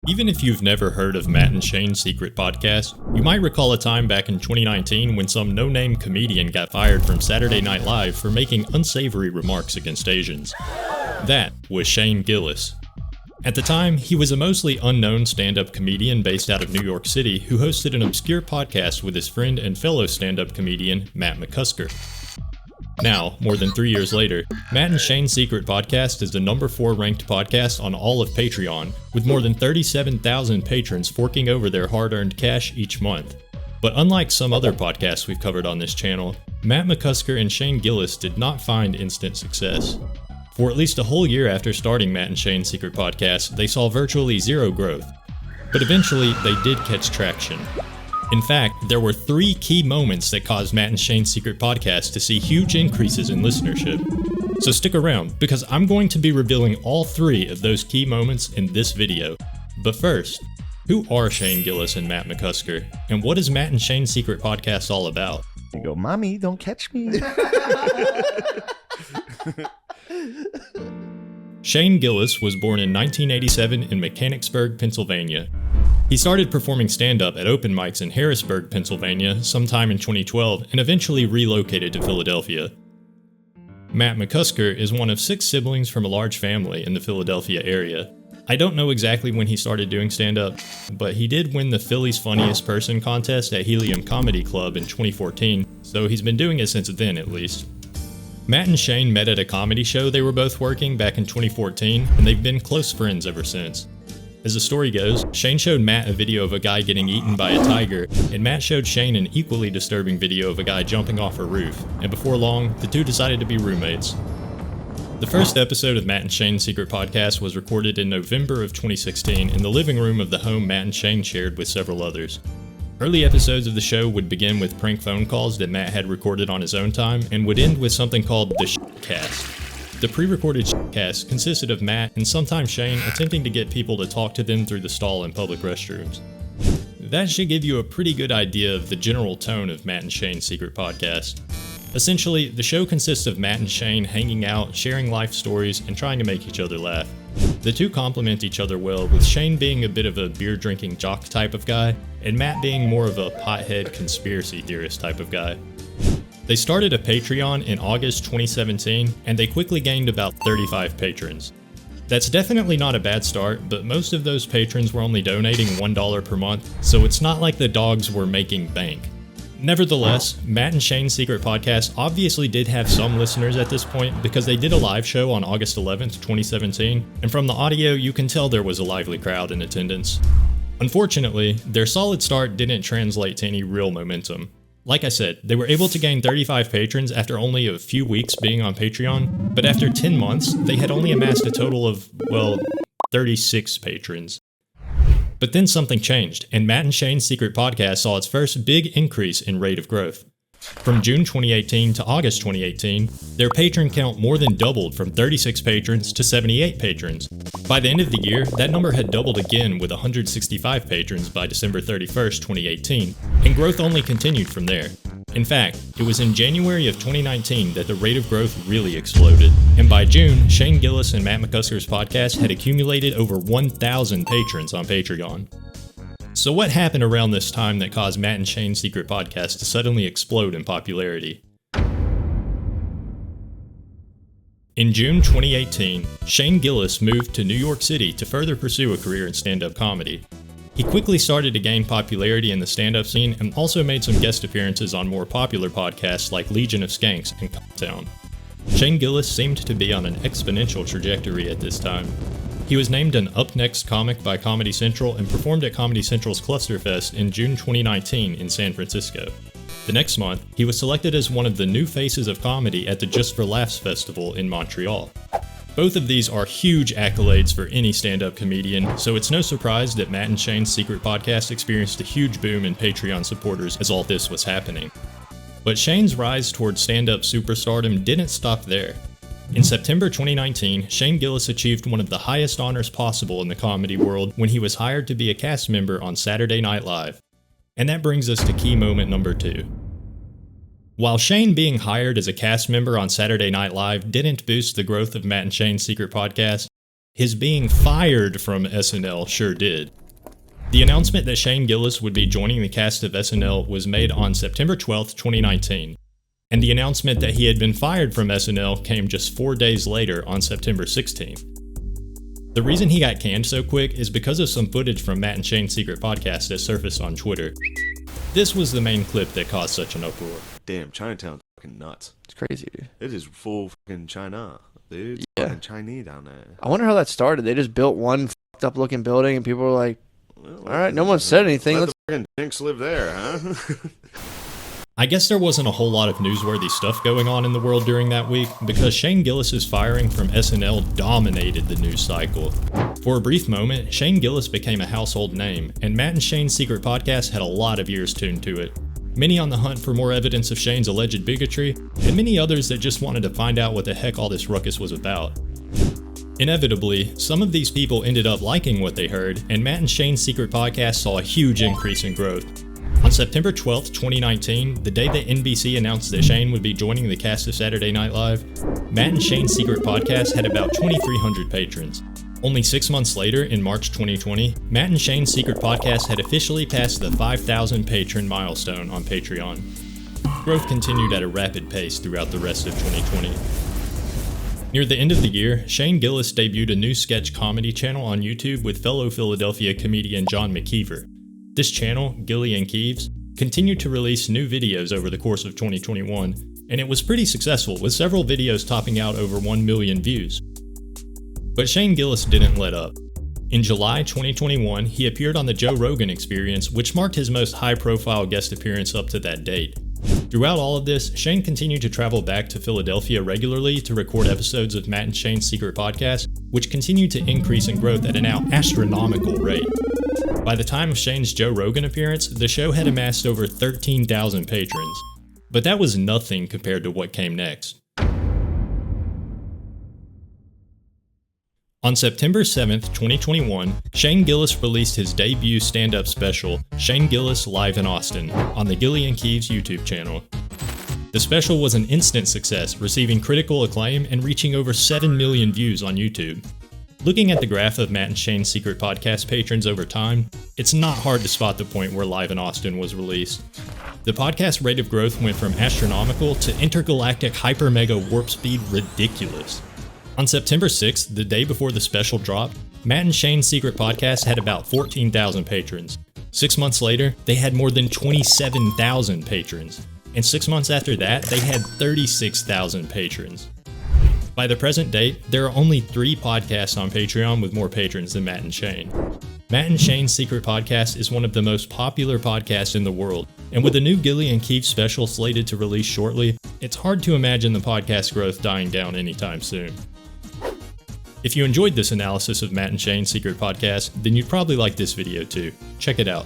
Even if you've never heard of Matt and Shane's secret podcast, you might recall a time back in 2019 when some no-name comedian got fired from Saturday Night Live for making unsavory remarks against Asians. That was Shane Gillis. At the time, he was a mostly unknown stand-up comedian based out of New York City who hosted an obscure podcast with his friend and fellow stand-up comedian, Matt McCusker. Now, more than 3 years later, Matt and Shane's secret podcast is the number 4 ranked podcast on all of Patreon, with more than 37,000 patrons forking over their hard-earned cash each month. But unlike some other podcasts we've covered on this channel, Matt McCusker and Shane Gillis did not find instant success. For at least a whole year after starting Matt and Shane's secret podcast, they saw virtually zero growth. But eventually, they did catch traction. In fact, there were 3 key moments that caused Matt and Shane's secret podcast to see huge increases in listenership. So stick around, because I'm going to be revealing all 3 of those key moments in this video. But first, who are Shane Gillis and Matt McCusker, and what is Matt and Shane's secret podcast all about? You go, Mommy, don't catch me. Shane Gillis was born in 1987 in Mechanicsburg, Pennsylvania. He started performing stand-up at open mics in Harrisburg, Pennsylvania sometime in 2012 and eventually relocated to Philadelphia. Matt McCusker is one of 6 siblings from a large family in the Philadelphia area. I don't know exactly when he started doing stand-up, but he did win the Philly's Funniest Person contest at Helium Comedy Club in 2014, so he's been doing it since then at least. Matt and Shane met at a comedy show they were both working back in 2014, and they've been close friends ever since. As the story goes, Shane showed Matt a video of a guy getting eaten by a tiger, and Matt showed Shane an equally disturbing video of a guy jumping off a roof, and before long, the two decided to be roommates. The first episode of Matt and Shane's secret podcast was recorded in November of 2016 in the living room of the home Matt and Shane shared with several others. Early episodes of the show would begin with prank phone calls that Matt had recorded on his own time, and would end with something called the Shitcast. The pre-recorded Shitcast consisted of Matt and sometimes Shane attempting to get people to talk to them through the stall in public restrooms. That should give you a pretty good idea of the general tone of Matt and Shane's secret podcast. Essentially, the show consists of Matt and Shane hanging out, sharing life stories, and trying to make each other laugh. The two complement each other well, with Shane being a bit of a beer-drinking jock type of guy, and Matt being more of a pothead conspiracy theorist type of guy. They started a Patreon in August 2017, and they quickly gained about 35 patrons. That's definitely not a bad start, but most of those patrons were only donating $1 per month, so it's not like the dogs were making bank. Nevertheless, Matt and Shane's secret podcast obviously did have some listeners at this point because they did a live show on August 11th, 2017, and from the audio you can tell there was a lively crowd in attendance. Unfortunately, their solid start didn't translate to any real momentum. Like I said, they were able to gain 35 patrons after only a few weeks being on Patreon, but after 10 months, they had only amassed a total of, 36 patrons. But then something changed, and Matt and Shane's secret podcast saw its first big increase in rate of growth. From June 2018 to August 2018, their patron count more than doubled from 36 patrons to 78 patrons. By the end of the year, that number had doubled again with 165 patrons by December 31st, 2018, and growth only continued from there. In fact, it was in January of 2019 that the rate of growth really exploded, and by June, Shane Gillis and Matt McCusker's podcast had accumulated over 1,000 patrons on Patreon. So what happened around this time that caused Matt and Shane's secret podcast to suddenly explode in popularity? In June 2018, Shane Gillis moved to New York City to further pursue a career in stand-up comedy. He quickly started to gain popularity in the stand-up scene and also made some guest appearances on more popular podcasts like Legion of Skanks and Town. Shane Gillis seemed to be on an exponential trajectory at this time. He was named an Up Next comic by Comedy Central and performed at Comedy Central's Clusterfest in June 2019 in San Francisco. The next month, he was selected as one of the new faces of comedy at the Just for Laughs festival in Montreal. Both of these are huge accolades for any stand-up comedian, so it's no surprise that Matt and Shane's secret podcast experienced a huge boom in Patreon supporters as all this was happening. But Shane's rise towards stand-up superstardom didn't stop there. In September 2019, Shane Gillis achieved one of the highest honors possible in the comedy world when he was hired to be a cast member on Saturday Night Live. And that brings us to key moment number 2. While Shane being hired as a cast member on Saturday Night Live didn't boost the growth of Matt and Shane's secret podcast, His being fired from SNL sure did. The announcement that Shane Gillis would be joining the cast of SNL was made on September 12, 2019, and the announcement that he had been fired from SNL came just 4 days later on September 16th. The reason he got canned so quick is because of some footage from Matt and Shane's secret podcast that surfaced on Twitter. This was the main clip that caused such an uproar. Damn, Chinatown's fucking nuts. It's crazy, dude. It is full fucking China, dude. It's fucking Chinese down there. I wonder how that started. They just built one fucked up looking building and people were like, all right, no one said anything. Let the fucking dinks live there, huh? I guess there wasn't a whole lot of newsworthy stuff going on in the world during that week because Shane Gillis' firing from SNL dominated the news cycle. For a brief moment, Shane Gillis became a household name, and Matt and Shane's secret podcast had a lot of ears tuned to it. Many on the hunt for more evidence of Shane's alleged bigotry, and many others that just wanted to find out what the heck all this ruckus was about. Inevitably, some of these people ended up liking what they heard, and Matt and Shane's secret podcast saw a huge increase in growth. On September 12, 2019, the day that NBC announced that Shane would be joining the cast of Saturday Night Live, Matt and Shane's secret podcast had about 2,300 patrons. Only 6 months later, in March 2020, Matt and Shane's secret podcast had officially passed the 5,000 patron milestone on Patreon. Growth continued at a rapid pace throughout the rest of 2020. Near the end of the year, Shane Gillis debuted a new sketch comedy channel on YouTube with fellow Philadelphia comedian John McCusker. This channel, Gilly and Keeves, continued to release new videos over the course of 2021, and it was pretty successful, with several videos topping out over 1 million views. But Shane Gillis didn't let up. In July 2021, he appeared on the Joe Rogan Experience, which marked his most high-profile guest appearance up to that date. Throughout all of this, Shane continued to travel back to Philadelphia regularly to record episodes of Matt and Shane's secret podcast, which continued to increase in growth at a now astronomical rate. By the time of Shane's Joe Rogan appearance, the show had amassed over 13,000 patrons. But that was nothing compared to what came next. On September 7th, 2021, Shane Gillis released his debut stand-up special, Shane Gillis Live in Austin, on the Gilly and Keeves YouTube channel. The special was an instant success, receiving critical acclaim and reaching over 7 million views on YouTube. Looking at the graph of Matt and Shane's secret podcast patrons over time, it's not hard to spot the point where Live in Austin was released. The podcast rate of growth went from astronomical to intergalactic hyper-mega warp speed ridiculous. On September 6th, the day before the special dropped, Matt and Shane's secret podcast had about 14,000 patrons. 6 months later, they had more than 27,000 patrons. And 6 months after that, they had 36,000 patrons. By the present date, there are only 3 podcasts on Patreon with more patrons than Matt and Shane. Matt and Shane's secret podcast is one of the most popular podcasts in the world, and with a new Gilly and Keeves special slated to release shortly, it's hard to imagine the podcast growth dying down anytime soon. If you enjoyed this analysis of Matt and Shane's secret podcast, then you'd probably like this video too. Check it out.